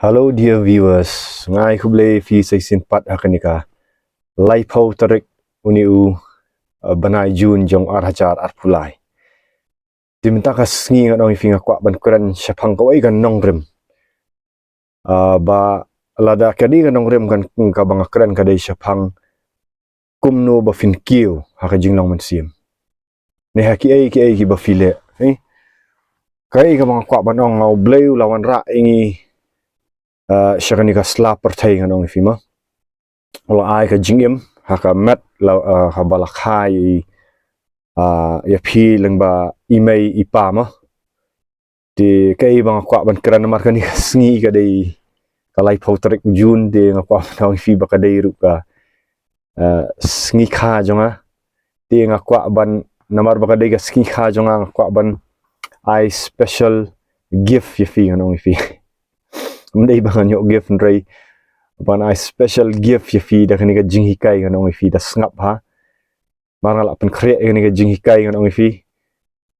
Hello dear viewers, ngai kuble fi seisin pat hakanika. Laipau tarik uniu banai Jun jong arhajar arpulai. Diminta kasngi ngadong fi ngakwa ban kuran syapang kawai kan nongrem. Ba lada kadi kan nongrem kan ka bang kran kadai syapang kumno ba fin kiu haka jinglong mensim. Ne haki ai ki ba file. Kai ka bang kwa banong ngau bleu lawan ra ingi syakanika slaper thai nganong fima ola ai ka jingim haka mat la ha balakai ya phi lengba email ipama ti kai bang kwa ban kran mar kan sngi ka dei kalai potrik Jun de ngakwa nong fi ba ka dei ru ka sngi kha jonga ti ngakwa ban namar ba ka dei ka sngi kha jonga ngakwa ban ai special gift ya fi nganong fi mendai bangan yo gift ndrai ban ai special gift ya fi da kani ka jing hikai kan ong fi da snap ha marala pen kre kani ka jing hikai kan ong fi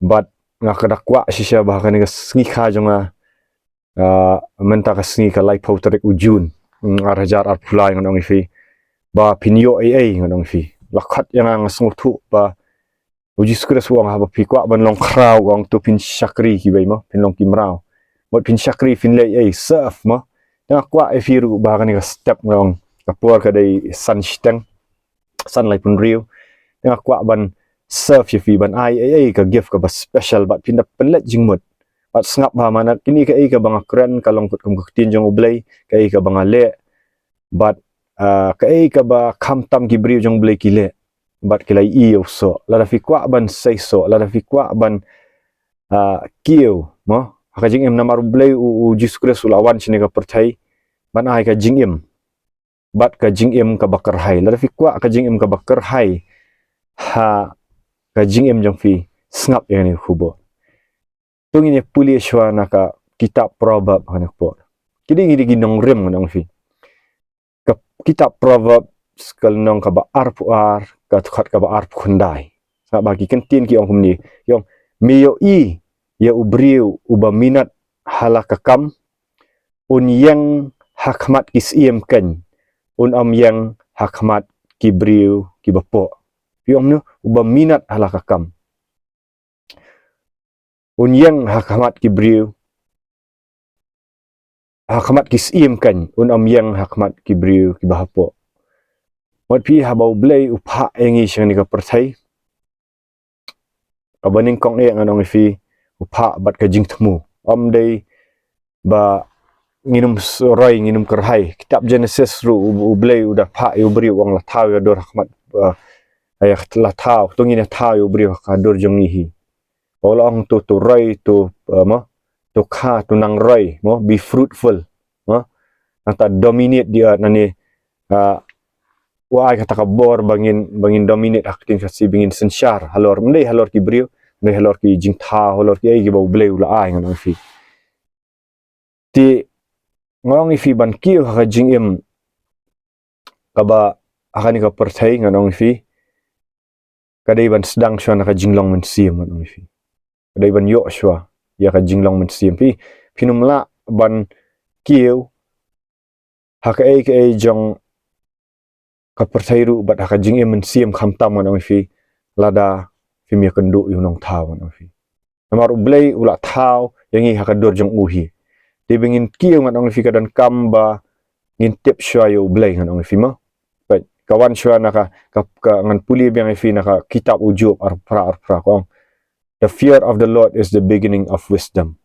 but ngakadakwa shisha ba kani ka sngi kha jonga menta ka sngi ka lai potrik Jun arhajar arpulai kan ong fi ba pinyo ai kan ong fi lakhat yang ngasung thu ba uji skres wang ha ba pi kwa ban long kraw wang tu pin shakri ki bai mo pin long kimrao mot pin shakri fin le ai surf mo tengah kwa e firu ba kan ka step ngong ka por ka dei sun steng sun lai pun riu tengah kwa ban surf fi ban ai ka gift ka ba special ba pin da penlet jingmut bat ngap ba mana kini ka ka bang kren ka long kut kum tin jong ublei ka ka bang le bat ka ba kham tam ki briu jong blei ki le bat kilai i so la fi kwa ban sei so la fi kwa ban kiu mo haka jing em namar blei u jiskure sulawan sini ka perthai ban ai ka jing em bat ka jing em ka bakar hai la fi kwa ka jing em ka bakar hai ha ka jing em jong fi snap yang ni khubo tungi ne puli shwa na ka kitab proverb hanak po kidi gidi ginong rem nong fi ka kitab proverb skal nong ka ba arpuar ka khat ka ba arp khundai sa bagi kentin ki ong kumni yong miyo i ya ubriu uba minat halakakam un yang hakmat kisiem ken un yang hakmat kibriu kibapo yong nu uba minat halakakam un yang hakmat kibriu hakmat kisiem ken un yang hakmat kibriu kibapo mot pi habau blei upha engi shani ka perthai abaning kong e nganong fi upha bat ka jing thmu dei ba nginum roi nginum kerhai kitab Genesis ru ublei udah pha ubri wang la thau ya dor rahmat ayah la thau tungi na thau ubri ka dor jong ni hi olong tu roi tu mo tu kha tu nang roi mo be fruitful mo anta dominate dia nani wai kata kabor bangin dominate aktin kasi bingin sensyar halor mendai halor ki brio mendai halor ki jing tha halor ki ai ki bau bleu la ai ngan fi ti ngong fi ban kiu ha jing em kaba akan ka perthai ngan fi kadai ban sedang shwa ka jinglong men sim ngan fi kadai ban yo shwa ya ka jinglong men sim pi pinumla ban kiu ha ka ai jong ka perthai ru bat ha jing em men sim kham tam ngan fi lada fi mi kendu yu nong thau ngan fi namar ublei ula thau yangi ha ka dor jong uhi ti bingin kiu ngan fi kadan kamba ngin tip shwa yu ublei ngan fi ma kawan shwa naka ngan puli biang fi naka kitab ujub arpra kong the fear of the Lord is the beginning of wisdom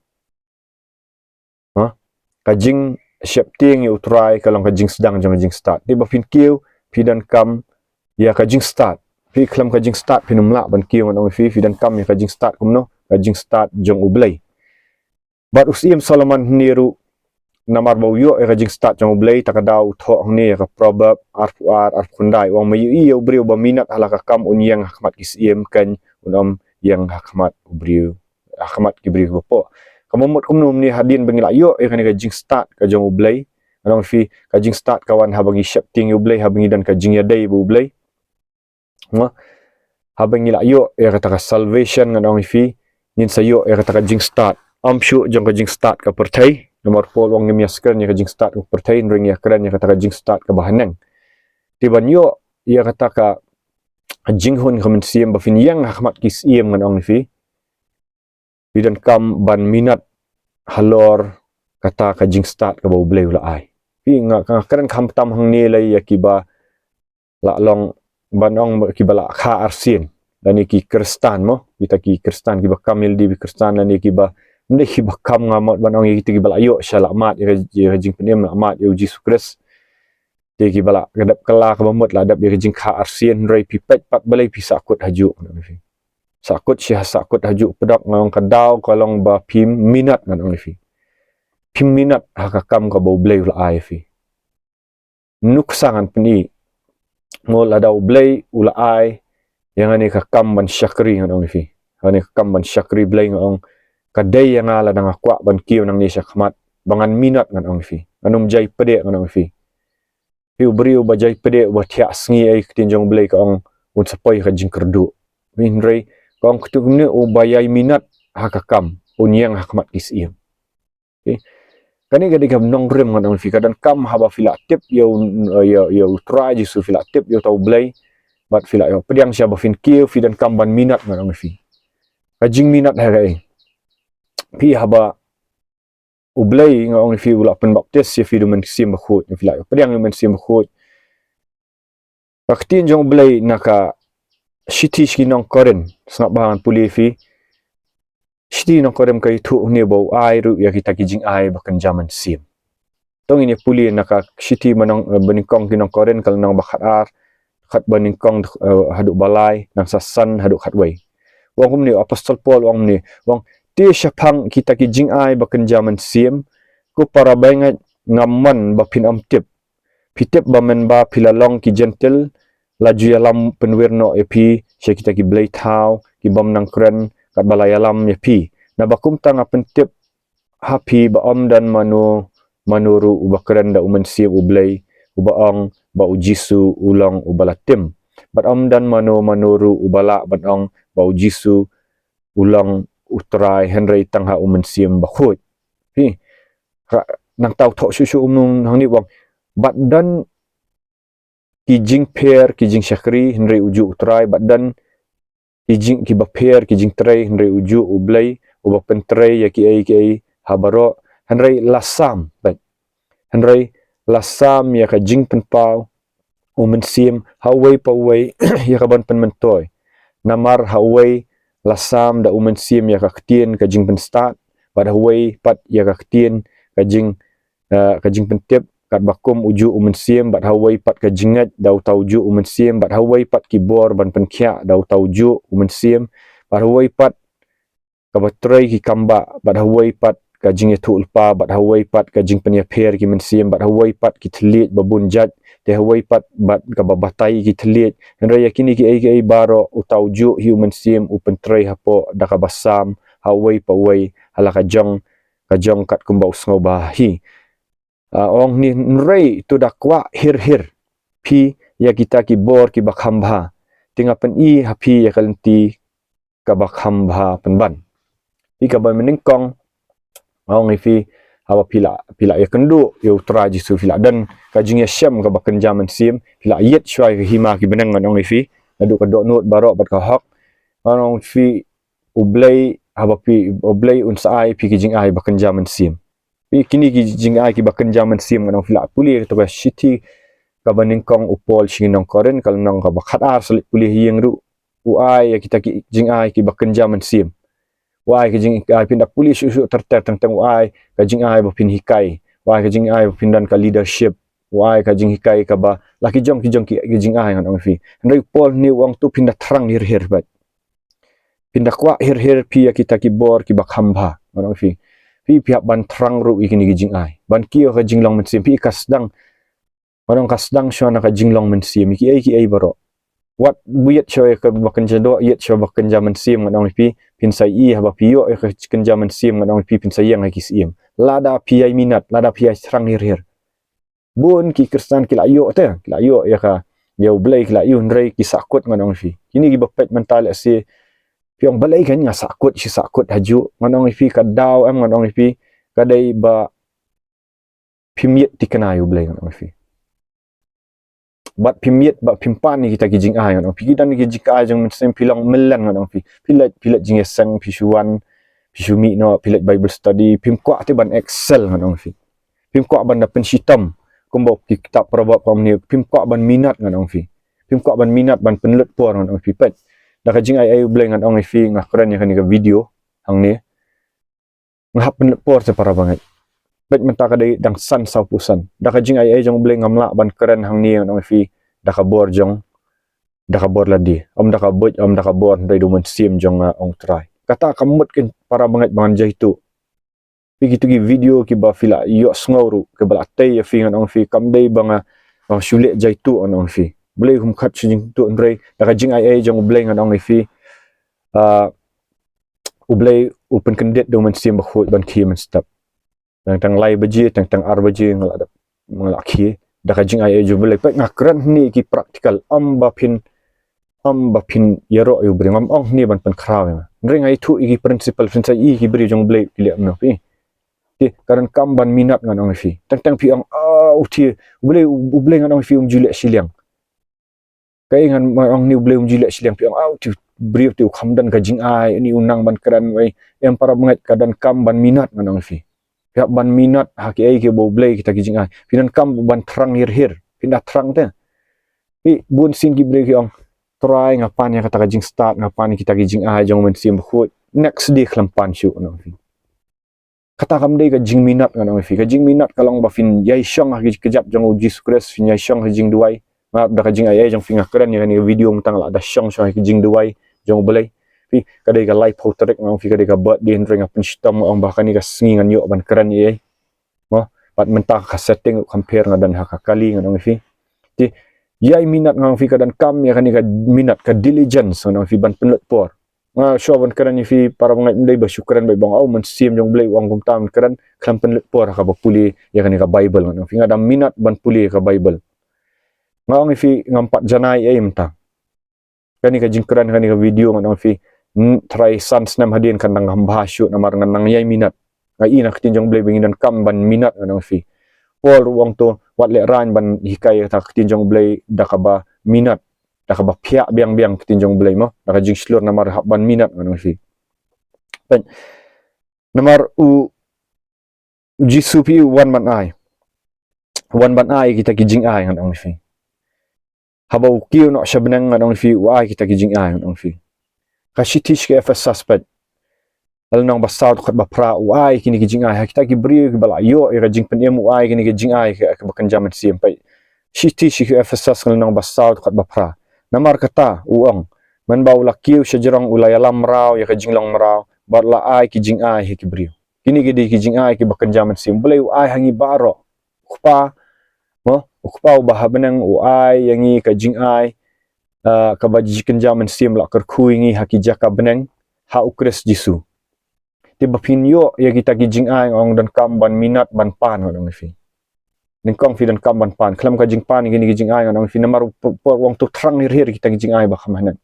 kajing shapting yu try kalong kajing sedang jong kajing start ti ba fin kiu pidan kam ya kajing start pi klam kajing start pinumla ban kiu ngan fi dan kam ya kajing start kumno kajing start jong ublei bat usim Solomon niru namar bau yo kajing start jong ublei takadau tho ni ka proverb arpuar arpundai wang mayu i ubriu ba minat halaka kam un yang hakmat kisiem kan un yang hakmat ubriu hakmat kibriu bopo kamomot kumnum ni hadin bangila yo kan kajing start ka jong ublei anong fi kajing start kawan habangi shapting ublei habangi dan kajing yadai bu ublei ma habangi la yo kata ka salvation nganong fi nin sayo kata kajing start shu jong kajing start ka perthai nomor pol wang ngemia skren ya kajing start protein ring ya keren ya kata kajing start ke bahaneng tiban yo ya kata ka jing hun kamen siem ba fin yang hakmat kis iem ngan ong fi bidan kam ban minat halor kata kajing start ke bau bleu la ai pi nga keren kam tam hang ni lai ya kiba la long ban ong kiba la kha arsin dan iki kristan mo kita ki kristan kiba kamil di kristan dan iki ba ndai kiba kam ngamot ban ong iki kiba la yo syalamat ya kajing penem amat ya Jesus Kristus dia ki bala gadap kala ka mamut la adap dia jing kha arsien rai pipet pat balai pi sakut haju sakut syah sakut haju pedak ngong kadau kalong ba pim minat ngan fi pim minat hakakam ka bau blai la ai fi nuksangan peni ngol ada blai ula ai yang ani ka kam ban syakri ngan fi ani ka kam ban syakri blai ngong kadai yang ala dang akwa ban kiu nang ni syakmat bangan minat ngan fi anum jai pede ngan fi piu beriu bajai pede wa tiak sngi ai tinjong blai ka ong un sapai ka jing kerdu min rei ka ong kutu ne o bayai minat hakakam unyang hakmat isiem okey kani gadi kam nong rem ngan fi kadan kam haba fila tip yo try jisu fila tip yo tau blai bat fila yo pediang sia ba fin kiu fi dan kam ban minat ngan fi ka jing minat ha gai pi haba ublay nga ong fi ula pen baptis si fi dumen sim bakhut ni fila pediang men sim bakhut paktin jong ublay naka shiti skinong koren snap bahan puli fi shiti nong korem kai thu ni bau ai ru ya kita kijing ai bakan jaman sim tong ini puli naka shiti manong beningkong kinong koren kal nong bakhat ar khat beningkong haduk balai nang sasan haduk khatwai wong ni apostol paul wong ni wong ti syapang kita ki jing ai bakan jaman sim ku para bangat ngamman bapin amtip pitip bamen ba pilalong ki gentle laju yalam penwirno epi sya kita ki blai thau ki bam nang kren kat balai alam epi na bakum tang apentip happy ba om dan manuru ubakren da umen sim ublai ubaong ba ujisu ulong ubalatim bat om dan manuru ubala batong ba ujisu ulang utrai henry tangha umensiam bakhut pi nang tau thok susu umnung hang ni wang badan kijing per kijing syakri henry uju utrai badan kijing kiba per kijing trai henry uju ublai uba pentrai ya ki habaro henry lasam bat henry lasam ya ka jing penpau umensiam hawai pawai ya ka ban penmentoy namar hawai lasam da umen sim ya kaktien ka jing pen start pada huai pat ya kaktien ka jing pentip kat bakum uju umen sim bat huai pat ka jingat da tauju umen sim bat huai pat kibor ban penkhia da tauju umen sim bat huai pat ka batrai ki kamba bat huai pat ka jing tu ulpa bat huai pat ka jing penya pher ki men sim bat huai pat ki thlit babun jat te huai pat bat ka babatai ki thlit henra yakini ki ai baro utauju human sim upen tray hapo daka basam hawai pawai halaka jong kat kumbau sngo bahi ong ni nrei tu dakwa hir pi ya kita ki bor ki bakhamba tinga pen i hapi ya kalenti ka bakhamba penban i ka ban meningkong ong ifi hawa pila ya kendu ya utra jisu pila dan kajing ya syam ka bakan jaman sim pila yet syai hima ki benang ong ifi adu ka dok not barok bat ka hak ong fi ublai hawa pi ublai unsai pi kijing ai bakan jaman sim pi kini kijing ai ki bakan jaman sim ong pila puli to ka city ka beningkong upol sinong koren kal nong ka bakhat ar selit puli hieng ru uai ya kita kijing ai ki bakan jaman sim wai kajing ai pindah polis susu terter tentang wai kajing ai bapin hikai wai kajing ai pindan ka leadership wai kajing hikai ka ba laki jong ki kajing ai ngan ong fi ndai pol ni wang tu pindah terang hir bat pindah kwa hir pi ya kita ki bor ki bakhamba ngan ong fi pihak ban terang ru ikini kajing ai ban kio kajing long mensim pi kasdang orang kasdang syana kajing long mensim ki ai baro wat buyat choy ka bakan jado yet choy bakan jaman sim ngan ong pi pin sai i haba pio ka jaman sim ngan ong pi pin sai yang ki sim lada pi ai minat lada pi ai serang hir bun ki kristan ki layo te ki layo ya ka ya blai ki layo ndrei ki sakut ngan ong pi kini ki bapet mental si piong balai kan nga sakut si sakut haju ngan ong pi ka daw am ngan ong pi ka dai ba pimiet ti kanai ublay ngan fi bat pimiet bat pimpan ni kita kijing ai ngan fi dan kijing ai jong men pilang melan ngan fi pilat jing sang pisuan pisumi no pilat bible study pimkwa ti ban excel ngan fi pimkwa ban da pensitam kumbo kitab perabot pamni pimkwa ban minat ngan fi pimkwa ban minat ban penlut por ngan fi pet da kijing ai ublay ngan fi ngakran ya kan video hang ni ngahap penlut por se para banget bet menta kadai dang san sau pusan da ka jing ai jong bleng ngamla ban keren hang ni nang fi da ka bor jong da ka bor ladi da ka boj da ka bor dai do men sim jong ong try kata kamut ken para banget bangan jai tu begitu gi video ki ba fila yo sngoru ke bala tay fi nang fi kam dai banga shule jai tu nang fi blei hum khat jing tu ndrei da ka jing ai jong bleng nang fi ublei open kendet do men sim ba khoi ban khi men step tang lai baji tang ar baji ngalak khi da ka jing ai ju bele pek ngakran ni ki practical am ba phin yero yu bring am ong ni ban pen kraw ring ai thu ki principle fin sai ki bri jong ble ki le no pi ti karan kam ban minat ngan ong fi tang pi ong uthi uble ngan ong fi jule siliang kai ngan ong ni uble jule siliang pi ong ti bri tu khamdan ka jing ai ni unang ban kran wai em para banget kadan kam ban minat ngan ong fi ya ban minat haki ai ke boblei kita kijing ai pinan kam ban terang hir pindah terang te pi bun sin ki bre ki ong try ngapan ya kata kijing start ngapan kita kijing ai jong men sim khut next day klampan shu no fi kata kam dei ka jing minat ngan fi ka jing minat kalong ba fin yai shong ha kejap jong uji sukres fin yai shong jing duai ma da ka jing ai jong finga keren ya ni video mtang la da shong shong jing duai jong boleh fi kadai ka live portrait ngau fi kadai ka birthday ring apa sistem ang bahkan ni ka singi ngan yo ban keren ye mo pat mentah ka setting compare ngadan haka kali ngan fi ti yai minat ngau fi kadan kam ya kan ka minat ka diligence ngau fi ban penlut por nga show ban keren fi para bangai ndai ba syukran bai bang au men sim jong blai wang kum tam keren klam penlut por ka ba puli ya kan ka bible ngau fi ngadam minat ban puli ka bible ngau fi ngampat janai ai mta kan ka jingkran kan ka video ngau fi try sans nam hadin kan nang bahasyu namar nang yai minat ngai ina tinjong blai bingin dan kam ban minat nang fi pol ruang tu wat le ran ban hikai ta tinjong blai dakaba minat dakaba pia biang tinjong blai mo dak jing slur namar hab ban minat nang fi pen namar u jisupi wan ban ai kita kijing ai nang fi habau kiu no shabnang nang fi wa kita kijing ai nang fi kasitish ke efas suspect alnang basau khat ba pra uai kini kijing ai kita ki bri ki bala yo ira jing pen em uai kini kijing ai ke bakan jaman sim pai shitish ke efas sus alnang basau khat ba pra namar kata uang man bau la kiu shajarang ulaya lam rau ya kijing long rau bar la ai kijing ai ki bri kini ki kijing ai ki bakan jaman sim boleh uai hangi baro ukpa mo ukpa ba habenang uai yangi kijing ai kabajikan jaman sim la kerkuingi haki jaka beneng ha ukres jisu tiba pinyo ya kita kijing ai ong dan kam ban minat ban pan ngong fi ningkong fi dan kam ban pan klam ka jing pan gini kijing ai ngong fi namar wong tu terang hir kita kijing ai ba khamanan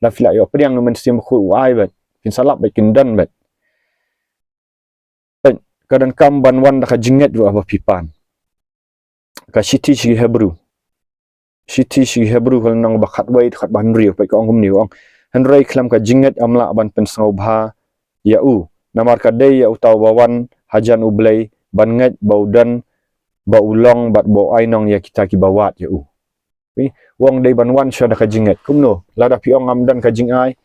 la fila yo priang men sim khu ai bet pin salap bet kindan bet kadan kam ban wan da ka jinget ru aba pipan ka siti shi hebru kal nang bakat wai khat ban riu pai ka ong ni ong hanrai klam ka jinget amla ban pen sangau bha ya u namar ka dei ya utau bawan hajan ublai ban ngat baudan baulong bat bo ainong ya kita ki bawat ya u wong dei ban wan sha da ka jinget kumno lada pi ong amdan ka jing ai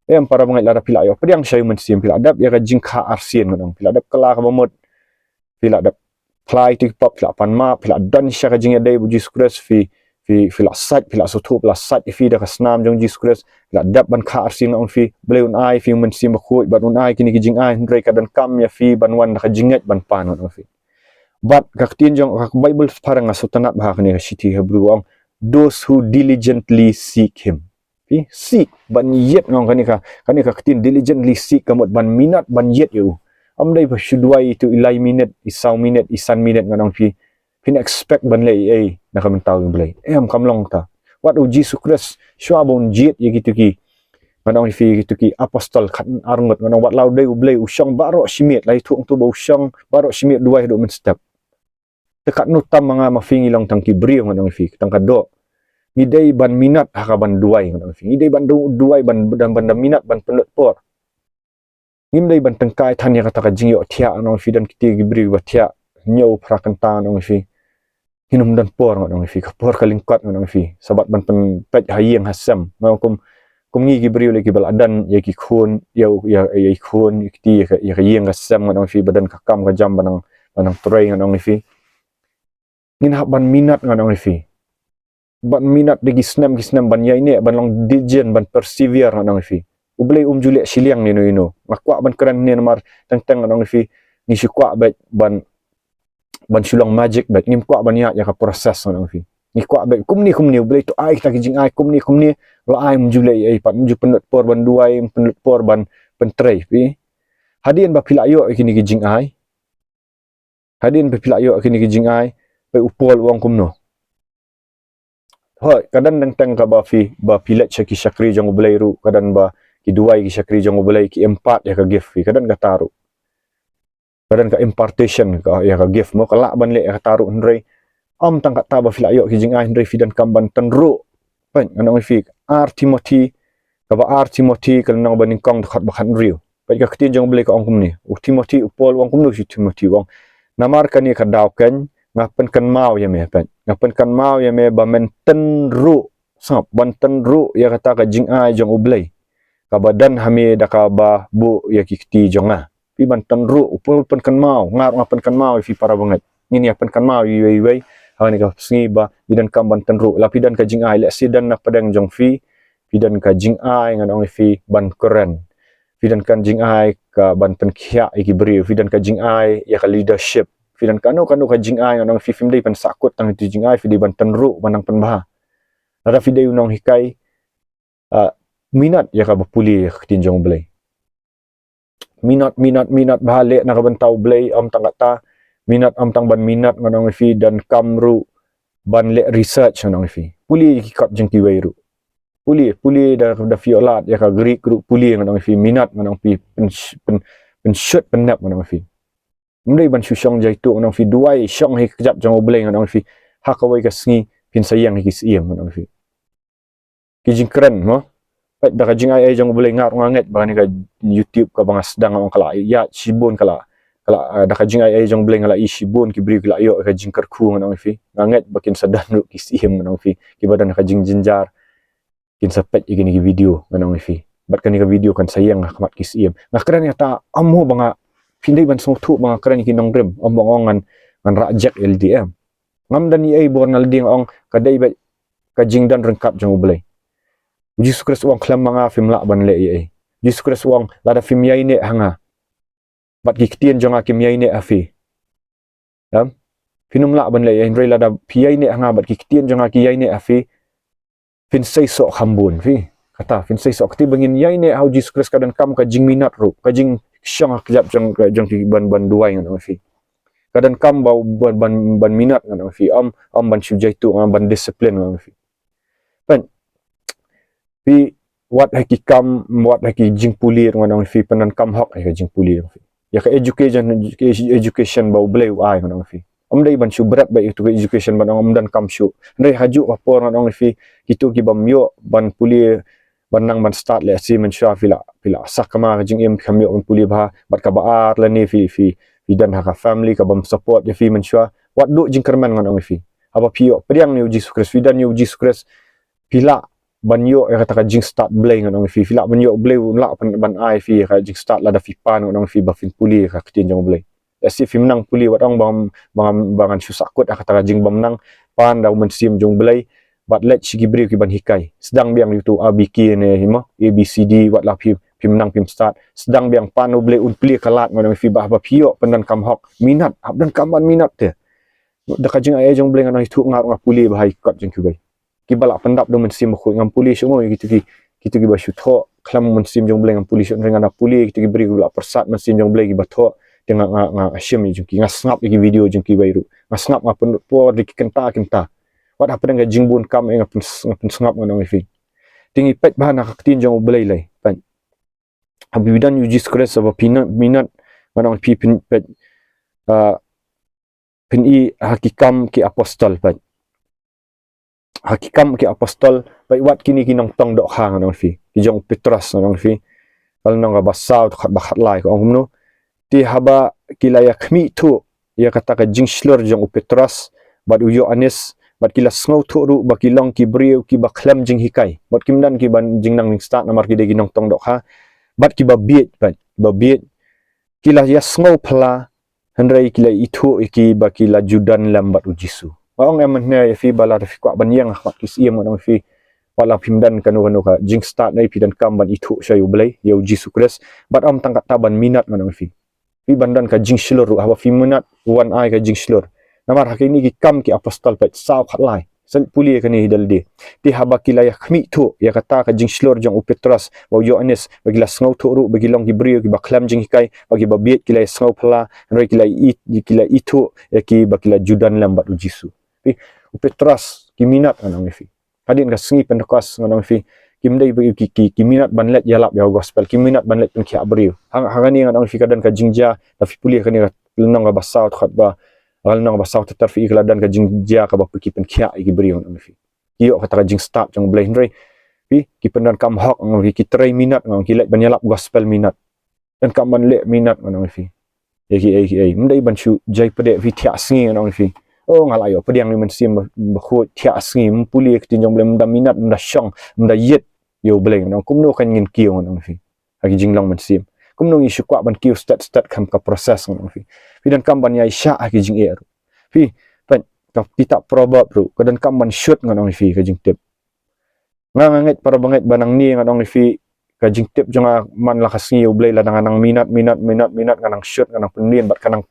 em para bangai lada pila yo priang shay men sim pila dap ya ka jing kha arsien ngadong pila dap kala ka bomot pila dap fly tiktok pila pan ma pila dan sha ka jing dei buji skres fi la sat pila sotu pila sat fi da ka snam jong ji skres la dap ban kha arsien ong fi bleun ai fi men sim khu bat un ai kini ki jing ai ndrei ka dan kam ya fi ban wan da ka jinget ban pan ong fi but ka tin jong ka bible parang asutanat ba ka ni ka city hebrew ong those who diligently seek him seek ban yet ngong kani ka tin diligently seek kamot ban minat ban yet you amdai ba shudwai to ilai minute isau minute isan minute nganong pin expect ban lei na kam taw yung blai em kam long ta what o jesus christ shwabon jet gitu ki nganong gitu ki apostol khat arngot nganong wat law dei blai usyang baro simit lai thuang tu bo usyang baro simit duai do men step tekat nutam mga mafingi long tang kibriu ngadong fi tang kado ngidei ban minat haka ban duai ngadong fi ngidei ban duai ban minat ban penut por ngimdei ban tengkai tan ya kata ka jingyo tia ngadong fi dan kiti kibriu ba tia nyau prakenta ngadong fi hinum dan por ngadong fi kapor kalingkot ngadong fi sabat ban pen pet hayeng hasam ngaukum kumngi kibriu le kibal adan ya ki khun ya khun kiti ya yeng hasam ngadong fi badan kakam ka jam banang tray ngadong fi ngin hak ban minat ngadong fi ban minat degi snam ban yai ne ban long dijen ban persevere ngadong fi ublei juliak siliang ni no ngakwa ban keren ni nomor teng ngadong fi ni sikwa ban sulang magic bet ngim kwa ban ya ka proses ngadong fi ni kwa bet kumni ublei tu ai ta kijing ai kumni lo ai juliak ai pat ju penut por ban duai penut por ban pentrai fi hadin ba pilayo kini kijing ai hadin ba pilayo kini kijing ai pe upol wang kumno hoi kadan nang tang ka ba pilat ki syakri jang ublai ru kadan ba ki duai ki syakri jang ublai ki empat ya ka gift fi kadan ka taru kadan ka impartation ka ya ka gift mo kala ban le ka taru ndrei am tang ka ta ba filayo ki jing ai ndrei fi dan kamban tanru pen anong fi Timothy ka ba Timothy kal nang ba ning kong khat ba khat riu pe ka ktin jang ublai ka ong kumni Timothy upol wang kumno si Timothy wang namar ka ni ka daw ken ngapen kan mau ya me pen ngapen kan mau ya me ba men tenru sap ban tenru ya kata ka jing ai jong ublei ka badan hame da ka ba bu ya kikti jonga pi ban tenru upul pen kan mau ngar ngapen kan mau fi para banget ngini ya pen kan mau yui hani ka sngi ba idan kam ban tenru lapi dan ka jing ai le sidan nak padang jong fi dan ka jing ai ngan ong fi ban keren dan kan jing ai ka ban pen khia iki beri dan ka jing ai ya ka leadership fidan kanu ka jing ai nang fi film dei pan sakut tang ti jing ai fi di ban tenru manang pen bah ada fi dei unong hikai minat ya ka bapuli tin jong blai minat bahale na ka ban tau blai am tang kata minat am tang ban minat nganong fi dan kamru ban le research nganong fi puli ki kap jeng ki wei ru puli da fiolat ya ka greek ru puli nganong fi minat nganong fi pen shoot penap nganong fi mdei ban syong jai tu nang fi duai syong hi kejap jang obleng nang fi hakawai ka sngi pin sayang hi siam nang fi kijing keren mo pat da jing ai jang obleng ngar nganget ba ni ka youtube ka bang sedang ang kala ya sibun kala da jing ai jang obleng kala isibun ki bri kala yo ka jing karku nang fi nganget bakin sadan ru ki siam nang fi ki badan ka jing jinjar kin sapet igini ki video nang fi bat kan ni ka video kan sayang khmat ki siam ngakran ya ta amu banga pindai ban song thu mga kran ki nong rem omong ngan rajak LDM ngam dan ai bornal ding ong kadai ba ka jingdan rengkap jang ublai Jesus Christ wang klam mga film la ban le ai Jesus Christ wang lada film yai ne hanga bat ki ktien jang akim yai ne afi dam finum la ban le ai rei lada piai ne hanga bat ki ktien jang aki yai ne afi fin sai so khambun fi kata fin sai so kti bangin yai ne how Jesus Christ kadan kam ka jing minat ru ka jing syang kejap jang ti ban duai ngan fi kadan kam bau ban minat ngan fi am ban subject tu ban disiplin ngan fi pen pi wat haki jing puli ngan fi penan kam hak ka jing puli fi ya ka education bau bleu ai ngan fi om dai ban subrat ba itu education ban om dan kam shu ndai haju apor ngan fi kitu ki bam yo ban puli banang ban start le si men sha fila sakama jing em khamyo on puli ba bat ka baat la ni fi dan ha family ka bam support ya fi men sha wat do jing kerman ngan ong fi apa pio priang ni Jesus Christ dan ni Jesus Christ pila ban yo ya kata ka jing start blay ngan ong fi fila ban yo blay la ban ai fi ka jing start la da fi pan ngan ong fi ba fin puli ka kitin jong blay ya si fi menang puli wat ong bangan shu sakut kata ka jing bam nang pan da men sim jong blay bat let si gibri ki ban hikai sedang biang itu abiki ne hima abcd wat la pim menang pim start sedang biang panu ble un pli kalat ngon fi bah ba pio pendan kam hok minat abdan kaman minat te da ka jing ai jong ble ngan itu ngar nga puli bahai kat jing kubai ki bala pendap do men sim khu ngam puli semua gitu ki ba syutho klam men sim jong ble ngam puli syut ngana puli gitu ki bri gula persat men sim jong ble ki ba tho tengah nga asyam jing ki ngasngap ki video jing ki bairu ngasngap ngapun po dik kenta wat apa dengan jingbun kam ngapun sengap ngan fi tingi pet bahan nak tin jong belai lai pan habidan Jesus Christ aba minat ngan fi pet pen i hakikam ki apostol pat hakikam ki apostol pai wat kini kinong tong dok hang nong fi ki jong Petrus nong fi kal nong ba saw khat ba khat lai ko ngumno ti haba kilaya khmi thu ya kata ka jing slur jong Petrus bat uyo anis bat kila sngo thu ru ba kilong ki briu ki ba khlem jing hikai bat kimdan ki ban jing nang start namar ki de kinong tong dok ha bat ki ba biet bat ba biet kila ya sngo phla handrai kila ithu ki ba kila judan lam bat ujisu ong em ne fi bala fi kwa ban yang khmat kisiem nong fi wala phimdan kanu ka jing start nai pidan kam ban ithu shayu blai yo jisu kres bat am tangkat taban minat nong fi bandan ka jing slur hawa fi minat wan ai ka jing slur namar hakini ki kam ki apostol pet saw khat lai sel puli ka ni hidal di ti haba kila ya khmi thu ya kata ka jing slur jong Petrus wa Yohanes bagila sngo thu ru bagilong ki brio ki baklam jing hikai bagi babiet kila sngo phla roi kila ithu ki bakila judan lambat ujisu Petrus ki minat nang fi hadin ka sengi pentekas nang fi kimdai ki minat banlet yalap ya gospel ki minat banlet pen ki abriu hangani nang fi kadan ka jingja ta fi puli ka ni nang ba saw khat ba al nang ba saw tar fi ikla dan ka jingja ka ba ki pen kia ki briu nang fi yo kata ka jing start jong blai hendrai fi ki pendan kam hok nang ki trai minat nang ki let ban yalap gospel minat dan kam ban le minat nang fi ai mdai ban chu jai pede fi tia sengi nang fi oh ngalayo pediang ni mensim bakhu tia sengi puli ki tinjong blai mda minat mda syong mda yet yo bleng nang kumno kan ngin kiyo nang fi agi jinglong mensim kumno ngi syukwa ban kiyo stat kam ka proses nang fi dan kam ban yai sha agi jing er fi pan ka kita proverb ru kadan kam ban shoot nang fi ka jing tip nganget para banget banang ni nang fi ka jing tip jonga man la khasngi yo blai la nang minat nganang shoot nganang penlien bat kanang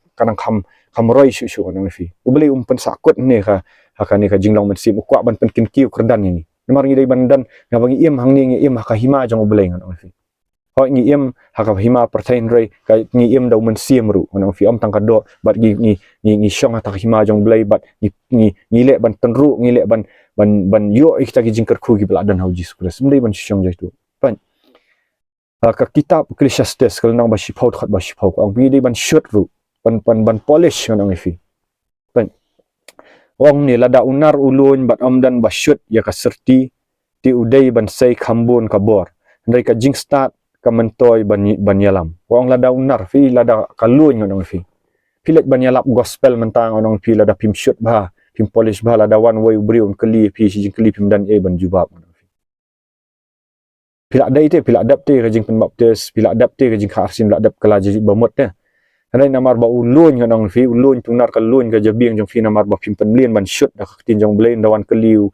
kam roi shu nang fi ublai umpen sakut ne ka hakani ka jinglong mensim ukwa ban penkin kiyo kerdan ni namar ngi dai bandan ngabangi iem hang ni ngi iem ka hima jong ublai nang fi ho ngi iem haka hima pertain rei ka ngi iem dau mensim ru nang fi am tang ka do bat ngi syong ta hima jong blai bat ngi le ban tenru ngi le ban yo ikta ki jingker khu ki beladan hauji skres mdai ban syong jai tu pan ka kitab Ecclesiastes kal nang ba shipau khat ba shipau ko ang ngi dai ban shoot ru ban polish nang fi pan wong ni lada unar ulun bat amdan ba shoot ya ka serti ti udai ban sai khambun ka bor ndai ka jing start ka mentoy ban yalam wong lada unar fi lada kalun nang fi pilet ban yalap gospel mentang onong fi lada pim shoot ba pim polish ba lada one way briun kali fi si jing kali pim dan e ban jubab pila dai te pila adapte ka jing pen baptis pila adapte ka jing kharsim la adap kala ji bamot te hanai namar ba ulun nganong fi ulun tunar kalun ka jabing jong fi namar ba pim penlien ban shoot da tin jong blain dawan kaliu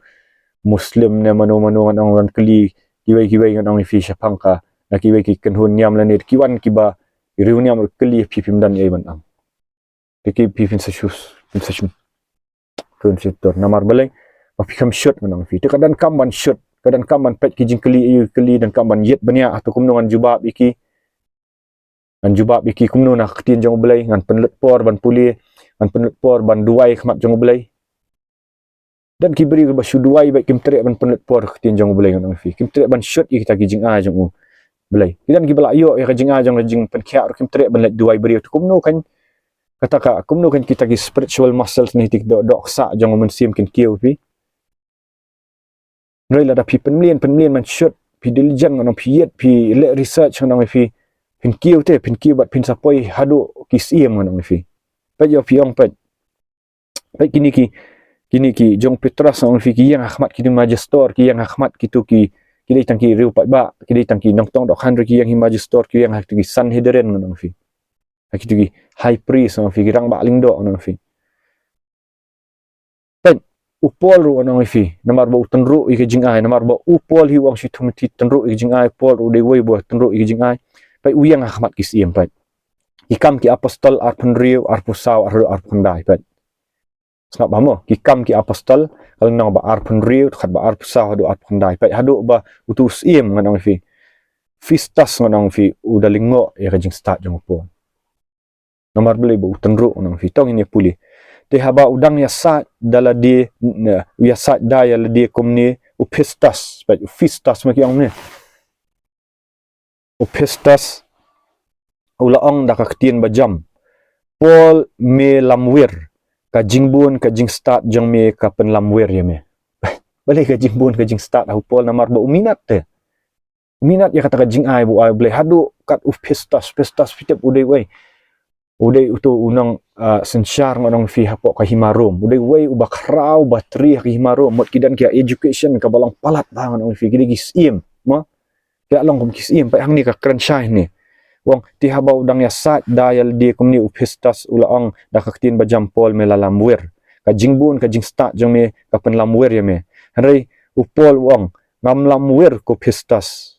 muslim ne mano nganong wan kali kiwai nganong fi syapang ka na kiwai ki kenhun nyam la net kiwan kiba reuniam kali pim dan e ban am piki pim sashus kun sitor namar balai ba pikam shoot nganong fi te kadan kam ban shoot kadan kam ban pet ki jing kali dan kam ban yet bania atau kumno ngan jubab iki kumno na ktin jong blai ngan penlet por ban puli ngan penlet por ban duai khmat jong blai dan kibri ba shu duai ba kim tre ban penlet por ktin jong blai ngan fi kim tre ban shot iki ta ki jing a jong blai kidan ki bala yo ka jing a jong jing pen khia kim tre ban let duai bri tu kumno kan kata ka kumno kan kita ki spiritual muscles ni tik do sa jong men sim kin kiu fi noi la da pi penlien man shot pi diligent ngan pi yet pi le research ngan fi pin kiu bat pin sapoi hadu kisiem ngan fi pa yo piong pa kini ki jong Petrus ngan fi ki yang ahmad ki majestor ki yang ahmad kitu ki dei tangki riu pa ba ki dei tangki nong tong dok han ki yang majestor ki yang ki sanhedrin ngan fi kitu ki high priest ngan fi rang ba lingdo ngan fi upol ru nang fi namar ba utenru i jing ai namar ba upol hi wang shi thumti tenru i jing ai pol ru de wei bo tenru i jing ai pai uyang ahmad kis iem pai ikam ki apostol arpun riu arpusaw arpun dai pai snap bamo ikam ki apostol kal nang ba arpun riu khat ba arpusaw hadu arpun dai pai hadu ba utus iem nang fi fistas nang fi udalingo e jing start jong pol namar beli ba utenru nang fi tong ini puli te haba udang ya sa dala di ya sa daya la di komni upestas pa fistas maki ang ne upestas ulaong da kaktin ba jam pol me lamwir kajing bun kajing start jong me ka penlamwer ya me balik kajing bun kajing start au pol namar ba uminat te minat ya kata kajing ai bu ai boleh hadu kat pestas fitep udai wei udai utu unang sensyar ngonong fi hapok ka himarum udai wei ubak rau bateri ka himarum mot kidan kia education ka balang palat bangan ong fi gidi gisim ma ya long kum kisim pa hang ni ka kran syai ni wong ti habau dang ya sat dayal di kumni upestas ulaang da kaktin ba jampol me lalamwer ka jingbun ka jing start jong me ka penlamwer ya me hanrei upol wong ngam lamwer ko pestas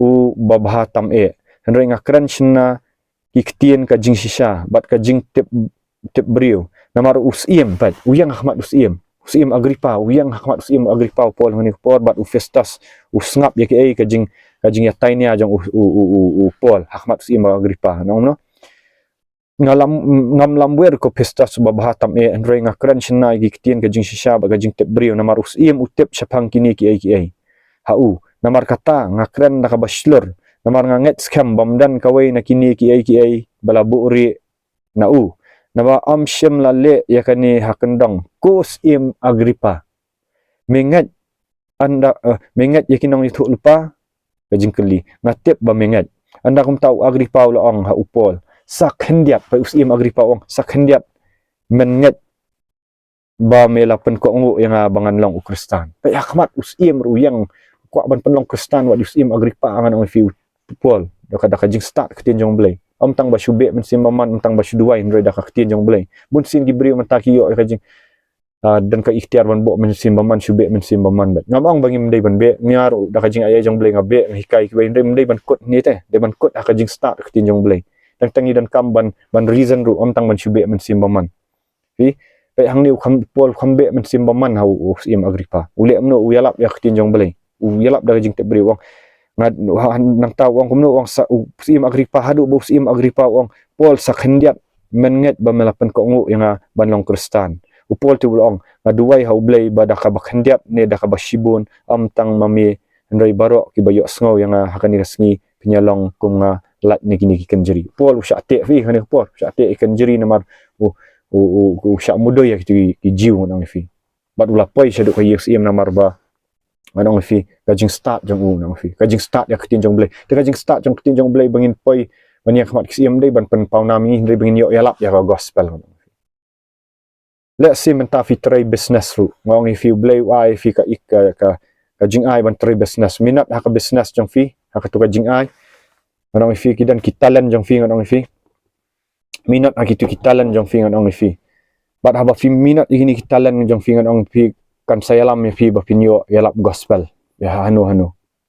u babhatam hanrei ngakran chna kiktien ka jing shisha bat ka jing tip brio namar usim pat uyang ahmad usim agripa uyang ahmad usim agripa pol ngani por bat upestas usngap ya ke kajing ya tainia jong pol Ahmad Usim Agripa nong no ngam lamwer ko pesta subabahatam andrei ngakran chna giktien kajing shisha ba kajing tep brio namar usim utep syapang kini ki ai hau namar kata ngakran nakabashlur namar nganget scam bamdan kawai na kini ki ai balabu ri nau nama amshem lale yakani hakendang Usim Agripa mengat anda mengat yakinong itu lupa kajing keli ngatip ba mengat anda kum tahu Agripa ulaang ha upol sak hendiat pa usim Agripa ong sak hendiat mengat ba melapen ko ngu yang bangan long ukristan pa Ahmad usim ruyang ko ban penlong kristan wa usim Agripa angan ong fi upol da kajing start ketin jong blai tang ba syube men simbaman tang ba syuduai ndre da ketin jong blai bun sin gibri mentaki yo kajing dan ka ikhtiar ban bo men simbaman syube men simbaman bat ngamang bangi mendai ban be ngiaru da kajing ayai jong blai ngabe hikai ki bain mendai ban kot ni te de ban kot kajing start ketin jong blai tang tangi dan kam ban reason ru tang ban syube men simbaman fi pe hang niu kham pol khambe men simbaman hau Usim Agripa ule amno uyalap ya ketin jong blai uyalap da kajing te bri wong ngad nang taw wong kumno wong sa Usim Agripa hadu bo Usim Agripa wong pol sakhendiat menget ba melapan ko ngu yang ban long kristan upol tu ulong ngaduai hau blai ba da ka bakhendiat ne da ka basibun tang mami ndai baro ki bayo sngo yang hakani resmi penyalong kum lat ni kini ki kenjeri pol usha te fi hani pol usha te kenjeri namar usha mudo ya ki jiu nang fi bat ula poi shadu ka Usim namar ba manong fi kajing start jong nang fi kajing start ya ketin jong blai de kajing start jong ketin jong blai bangin poi bani Ahmad Usim dai ban pen paunami ndai bangin yo yalap ya gospel let's say menta fi try business ru ngong fi blai ai fi ka jing ai ban try business minat ha ka business jong fi ha ka tu ka jing ai ngong fi kidan kitalan jong fi ngong fi minat ha kitu kitalan jong fi ngong fi bat ha ba fi minat igini kitalan jong fi ngong fi kan sayalam fi ba pinyo yalap gospel ya hanu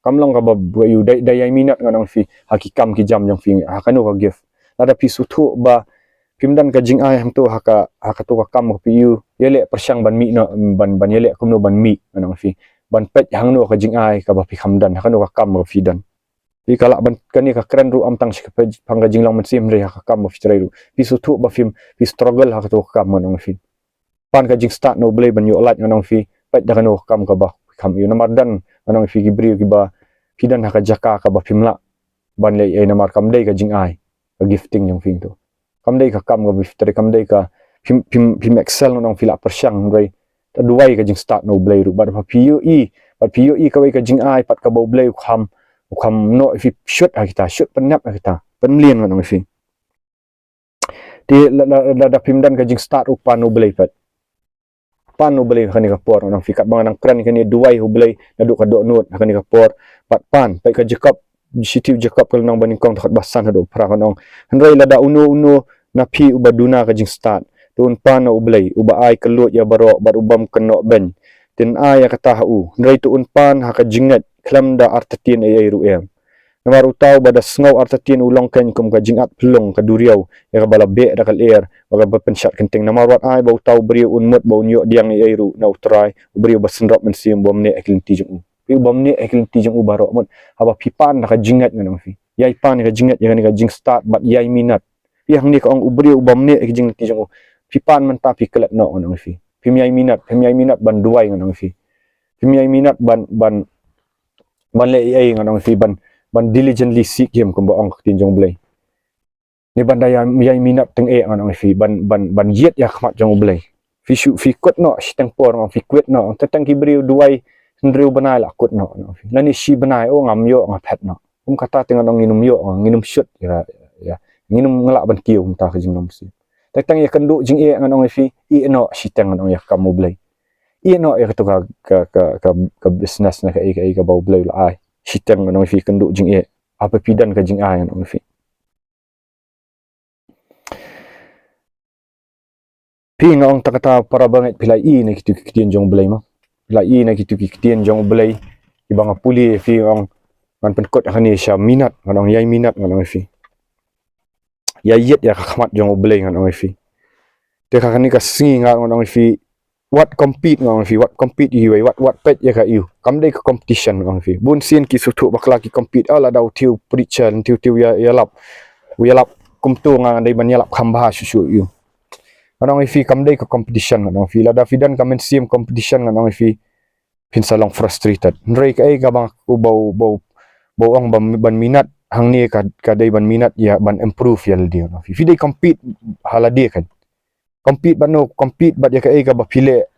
kamlong ka ba yu dai minat ngong fi hakikam ki jam jong fi ha kanu ka gift ada pi sutu ba pimdan ka jing ai ham tu haka tu ka kam ko piu yele persyang ban mi no ban yele kum no ban mi anong fi ban pet hang no ka jing ai ka ba pi khamdan haka no ka kam ko fi dan pi kala ban kani ka kren ru am tang sik pe phang ka jing long man sim re haka kam ko fi tre ru pi su thu ba film pi struggle haka tu ka kam anong fi pan ka jing start no blai ban yo lat anong fi pet da no kam ka ba kam yu namar dan anong fi gibri ki ba pidan haka jaka ka ba fimla ban le ai namar kam dei ka jing ai ka gifting jong fi tu kam dei ka kam ga bifteri kam dei ka pim excel nong fila persyang rei ta duai ka jing start no blai ru ba PUE ka wei ka jing ai pat ka bo blai kham no fi shoot shoot penap kita penlien nong fi ti la pim dan ka jing start upa no blai pat pan no blai kan ka por nong fi kat bang nang kran kan ni duai hu blai na du ka do not kan ka por pat pan pai ka jekap sitiu Jacob kalau nang baning kong takut basan hado pra kanong handrai lada uno na pi ubaduna ka jing start tun pa na ublay uba ay kalut ya baro bat ubam keno ben tin ay kata hu handrai tu pan ha ka jingat klamda artatin ay ruem namar utaw bada sngaw artatin ulong ken kum ka jingat plong ka duriaw ya ka balabe da kal air baga bapensyat kenting namar wat ay ba utaw brio unmut ba unyo diang ay ru na utray brio basenrop men sim bom ne eklin tijung pi bom ne eklin tijung ubaro mot haba pipan na ka jingat nganong fi yai pan ka jingat ya ka jing start bat yai minat pi hang ni ka ong ubrio bom ne ek jing tijung pipan man ta pi kelat no nganong fi pim yai minat ban duai nganong fi pim yai minat ban le ai nganong fi ban diligently seek him kumba ong tinjong blai ni bandai yai minat teng e ngan fi ban yet ya khmat jong ublei fi shu fi kot no shi teng por ngam fi kwet no tetang ki briu duai ndriu banai la kot no fi lani shi banai o ngam yo ngam phet no kata teng nong nginum yo nginum shut ya nginum ngala ban kiu ta ka jing nom si tetang ya kendu jing e ngan fi i no shi teng nong ya kam ublei i no ya to ka business na ka ka bau ublei la ai shi teng nong fi kendu jing e apa pidan ka jing ai nong fi pi ngong takata para banget pilai i na kitu kitien jong belai ma pilai i na kitu kitien jong belai ibang puli fi ngong man penkot hani sya minat ngong yai minat ngong fi ya yet ya khmat jong belai ngong fi te ka ni ka singi ngong fi what compete ngong fi what compete i what pet ya ka you kam dei ka competition ngong fi bun sin ki sutu bakla ki compete ala dau tiu preacher tiu ya lap kum tu ngang dei ban ya lap khamba susu you nong fi kam dei ko competition nong fi lada fidan kamen sim competition nong fi pin salong frustrated nrei ka ai ka bang ku bau ong ban minat hang ni ka dei ban minat ya ban improve ya dia nong fi dei compete hala dia kan compete ban no compete bat ya ka ai ka ba pile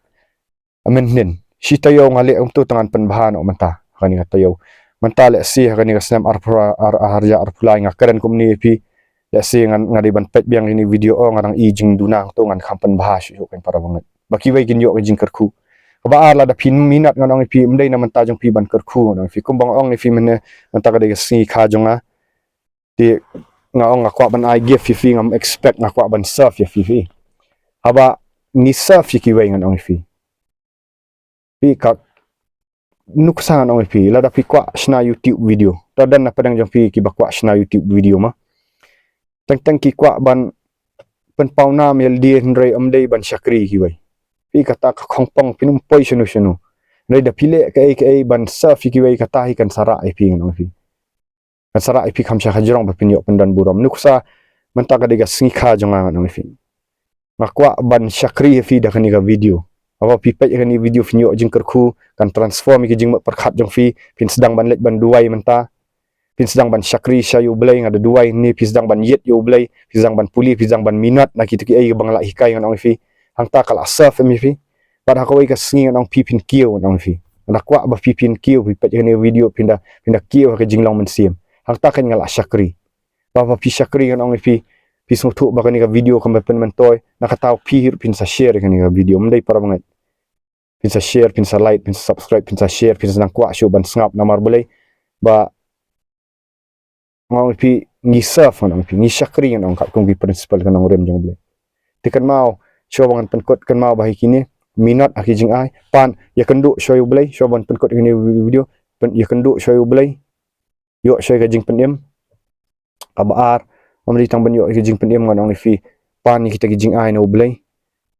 amen nen shi tayo ngale um tu tangan pen bahan o manta kani ka tayo manta le si kani ka snam harja arpulai ngakaren kumni fi ya si ngadi ban pet biang ini video o ngarang i jing dunang to ngan kampan bahas yo kan para banget baki wai gin yo jing kerku ba ala da pin minat ngan ong pi mdei na manta jong pi ban kerku nang fi kumbang ong ni fi mene manta ka de si kha jonga ti nga ong akwa ban I give fi ngam expect ngakwa ban serve ya fi haba ni serve ki wai ngan ong fi ka nuksan ong fi la da fi kwa shna YouTube video dan na padang jong fi ki bakwa shna YouTube video ma tang ki kwa ban pen pauna mel di nrei amdei ban syakri ki wai pi kata ka khongpong pinum poi sunu nei da pile ka ban sa fi ki wai kata hi kan sara ai pi ngong fi kan sara ai pi kham sha khajrong ba pinyo pendan buram nuksa menta ka diga singi kha jonga ngong fi makwa ban syakri fi da kani ga video apa pi pe kani video finyo jing kerku kan transform ki jing perkhat jong fi pin sedang ban let ban duai menta pin sedang ban syakri syayu belai ngada duai ni pin sedang ban yet yo belai pin sedang ban puli pin sedang ban minat na kitu ki ai bangla hikai ngan ong fi hang ta kala saf mi fi pada ko ai ka singi ngan ong pipin kiu ngan ong fi na kwa ba pipin kiu pi pe ni video pinda kiu ka jinglong men sim hang ta kan ngala syakri ba pi syakri ngan ong fi pi smutu ba kan ka video ka pen mentoy na ka tau pi pin sa share kan ka video mendai para banget pin sa share pin sa like pin sa subscribe pin sa share pin sa nang kwa syu ban ngap namar belai ba ngong pi ngi serve ngong pi ngi syakri ngong kap kong pi principal kan ngong rem jong ble tekan mau showangan penkot kan mau bahi kini minat aki jing ai pan ya kendu shoyu ble showan penkot ini video pen ya kendu shoyu ble yo shoy ka jing pendem kabar amri tang ban yo ka jing pendem ngong fi pan ni kita jing ai no ble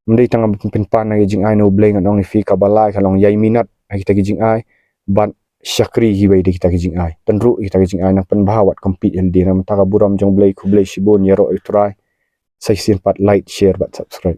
amri tang pen pan na jing ai no ble ngong fi kabalai kalong yai minat kita jing ai ban syakri hiwai di kita kijing ai tenru kita kijing ai nang penbahawat compete LD nam taka buram jong blai ku blai shibon yaro utrai sai sin pat like share but subscribe